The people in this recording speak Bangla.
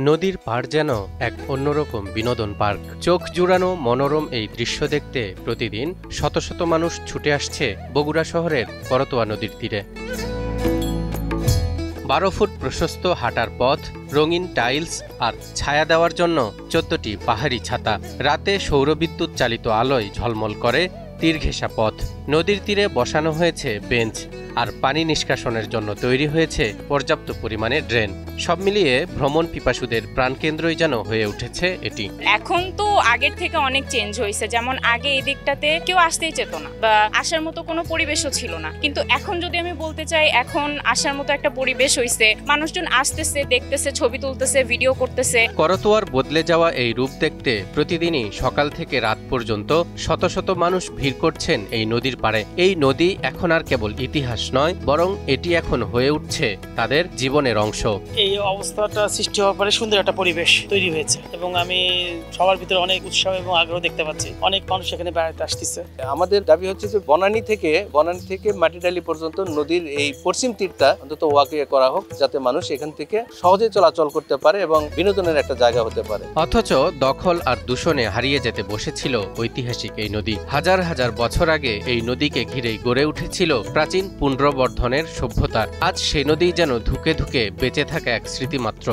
নদীর পাড় যেন এক অন্যরকম বিনোদন পার্ক। চোখ জুড়ানো মনোরম এই দৃশ্য দেখতে প্রতিদিন শত শত মানুষ ছুটে আসছে বগুড়া শহরের করতোয়া নদীর তীরে। 12 ফুট প্রশস্ত হাঁটার পথ, রঙিন টাইলস আর ছায়া দেওয়ার জন্য 14টি পাহাড়ি ছাতা। রাতে সৌরবিদ্যুৎ চালিত আলোয় ঝলমল করে তীর ঘেঁষা পথ। নদীর তীরে বসানো হয়েছে বেঞ্চ, আর পানি নিষ্কাশনের জন্য তৈরি হয়েছে পর্যাপ্ত পরিমাণে ড্রেন। সব মিলিয়ে ভ্রমণ পিপাসুদের প্রাণকেন্দ্রই যেন হয়ে উঠেছে এটি। এখন তো আগের থেকে অনেক চেঞ্জ হয়েছে, যেমন আগে এই দিকটাতে কেউ আসতেই চেত না বা আসার মতো কোনো পরিবেশও ছিল না, কিন্তু এখন যদি আমি বলতে চাই এখন আসার মতো একটা পরিবেশ হয়েছে। মানুষজন আসতেছে, দেখতেছে, ছবি তুলতেছে, ভিডিও করতেছে। করতোয়ার বদলে যাওয়া এই রূপ দেখতে প্রতিদিনই সকাল থেকে রাত পর্যন্ত শত শত মানুষ ভিড় করছেন এই নদীর পাড়ে। এই নদী এখন আর কেবল ইতিহাস নয়, বরং এটি এখন হয়ে উঠছে তাদের জীবনের অংশ। এই অবস্থাটা সৃষ্টি হওয়ার পরে সুন্দর একটা পরিবেশ তৈরি হয়েছে এবং আমি সবার ভিতরে অনেক উৎসাহ এবং আগ্রহ দেখতে পাচ্ছি। অনেক মানুষ এখানে বেড়াতে আসতেছে। আমাদের দাবি হচ্ছে যে বনানী থেকে মাটিডালি পর্যন্ত নদীর এই পশ্চিম তীরটা অন্তত ওয়াকিয়ে করা হোক, যাতে মানুষ এখান থেকে সহজে চলাচল করতে পারে এবং বিনোদনের একটা জায়গা হতে পারে। অথচ দখল আর দূষণে হারিয়ে যেতে বসেছিল ঐতিহাসিক এই নদী। হাজার হাজার বছর আগে এই নদীকে ঘিরেই গড়ে উঠেছিল প্রাচীন পুনর্বর্ধনের সভ্যতা। আজ সেই নদী যেন ধুকে ধুকে বেঁচে থাকা এক স্মৃতি মাত্র।